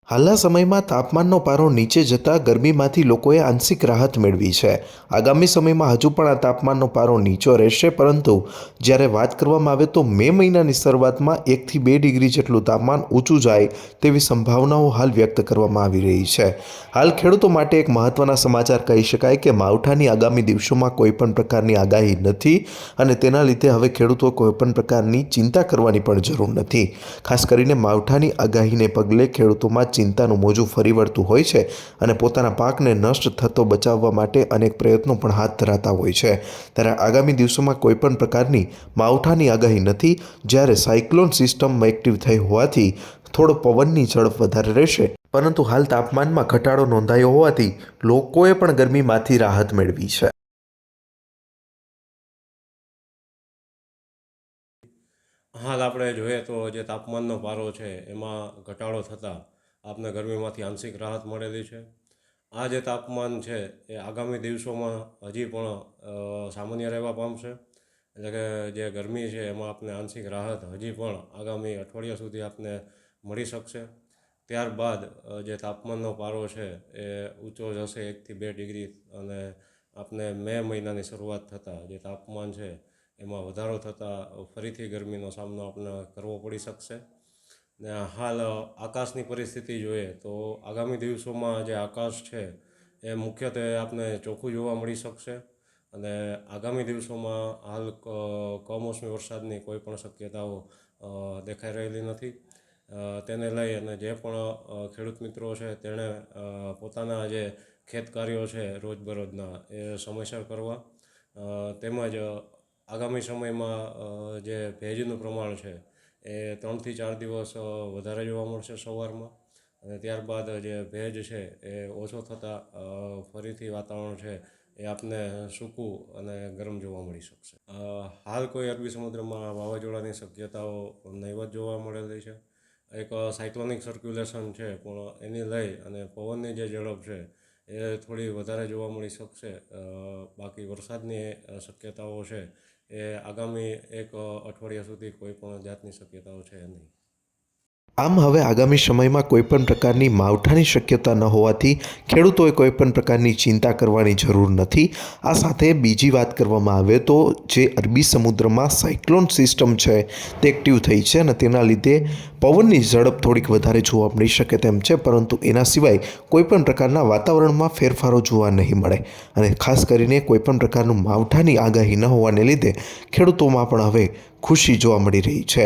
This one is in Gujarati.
હાલના સમયમાં તાપમાનનો પારો નીચે જતાં ગરમીમાંથી લોકોએ આંશિક રાહત મેળવી છે। આગામી સમયમાં હજુ પણ આ તાપમાનનો પારો નીચો રહેશે, પરંતુ જ્યારે વાત કરવામાં આવે તો મે મહિનાની શરૂઆતમાં 1 થી 2 ડિગ્રી જેટલું તાપમાન ઊંચું જાય તેવી સંભાવનાઓ હાલ વ્યક્ત કરવામાં આવી રહી છે। હાલ ખેડૂતો માટે એક મહત્વના સમાચાર કહી શકાય કે માવઠાની આગામી દિવસોમાં કોઈપણ પ્રકારની આગાહી નથી અને તેના લીધે હવે ખેડૂતો કોઈપણ પ્રકારની ચિંતા કરવાની પણ જરૂર નથી। ખાસ કરીને માવઠાની આગાહીને પગલે ખેડૂતોમાં ચિંતાનું મોજું ફરી વળતું હોય છે અને પોતાના પાકને નષ્ટ થતો બચાવવા માટે અનેક પ્રયત્નો પણ હાથ ધરાતા હોય છે। ત્યારે આગામી દિવસોમાં કોઈપણ પ્રકારની માવઠાની આગાહી નથી, જ્યારે સાયક્લોન સિસ્ટમ એક્ટિવ થઈ હોવાથી થોડો પવનની ઝડપ વધારે રહેશે, પરંતુ હાલ તાપમાનમાં ઘટાડો નોંધાયો હોવાથી લોકોએ પણ ગરમીમાંથી રાહત મેળવી છે। હાલ આપણે જોઈએ તો જે તાપમાનનો પારો છે એમાં ઘટાડો થતાં આપને ગરમીમાંથી આંશિક રાહત મળેલી છે। આ જે તાપમાન છે એ આગામી દિવસોમાં હજી પણ સામાન્ય રહેવા પામશે, એટલે કે જે ગરમી છે એમાં આપને આંશિક રાહત હજી પણ આગામી અઠવાડિયા સુધી આપને મળી શકશે। ત્યારબાદ જે તાપમાનનો પારો છે એ ઊંચો જશે 1 થી 2 ડિગ્રી અને આપને મે મહિનાની શરૂઆત થતાં જે તાપમાન છે એમાં વધારો થતાં ફરીથી ગરમીનો સામનો આપણે કરવો પડી શકશે। ને હાલ આકાશની પરિસ્થિતિ જોઈએ તો આગામી દિવસોમાં જે આકાશ છે એ મુખ્યત્વે આપને ચોખ્ખું જોવા મળી શકશે અને આગામી દિવસોમાં હાલ કમોસમી વરસાદની કોઈ પણ શક્યતાઓ દેખાઈ રહેલી નથી। તેને લઈ અને જે પણ ખેડૂત મિત્રો છે તેણે પોતાના જે ખેત કાર્યો છે રોજબરોજના એ સમયસર કરવા, તેમજ આગામી સમયમાં જે ભેજનું પ્રમાણ છે એ 3 થી 4 દિવસ વધારે જોવા મળશે સવારમાં, અને ત્યારબાદ જે ભેજ છે એ ઓછો થતાં ફરીથી વાતાવરણ છે એ આપને સૂકું અને ગરમ જોવા મળી શકશે। હાલ કોઈ અરબી સમુદ્રમાં વાવાઝોડાની શક્યતાઓ નહીવત જોવા મળેલી છે। એક સાયક્લોનિક સર્ક્યુલેશન છે, પણ એની લઈ અને પવનની જે ઝડપ છે એ થોડી વધારે જોવા મળી શકશે। બાકી વરસાદની શક્યતાઓ છે એ આગામી 1 અઠવાડિયા સુધી કોઈ પણ જાતની શક્યતાઓ છે નહીં। આમ હવે આગામી સમયમાં કોઈપણ પ્રકારની માવઠાની શક્યતા ન હોવાથી ખેડૂતોએ કોઈપણ પ્રકારની ચિંતા કરવાની જરૂર નથી। આ સાથે બીજી વાત કરવામાં આવે તો જે અરબી સમુદ્રમાં સાયક્લોન સિસ્ટમ છે તે એક્ટિવ થઈ છે અને તેના લીધે પવનની ઝડપ થોડીક વધારે જોવા મળી શકે તેમ છે, પરંતુ એના સિવાય કોઈપણ પ્રકારના વાતાવરણમાં ફેરફારો જોવા નહીં મળે અને ખાસ કરીને કોઈપણ પ્રકારનું માવઠાની આગાહી ન હોવાને લીધે ખેડૂતોમાં પણ હવે ખુશી જોવા મળી રહી છે।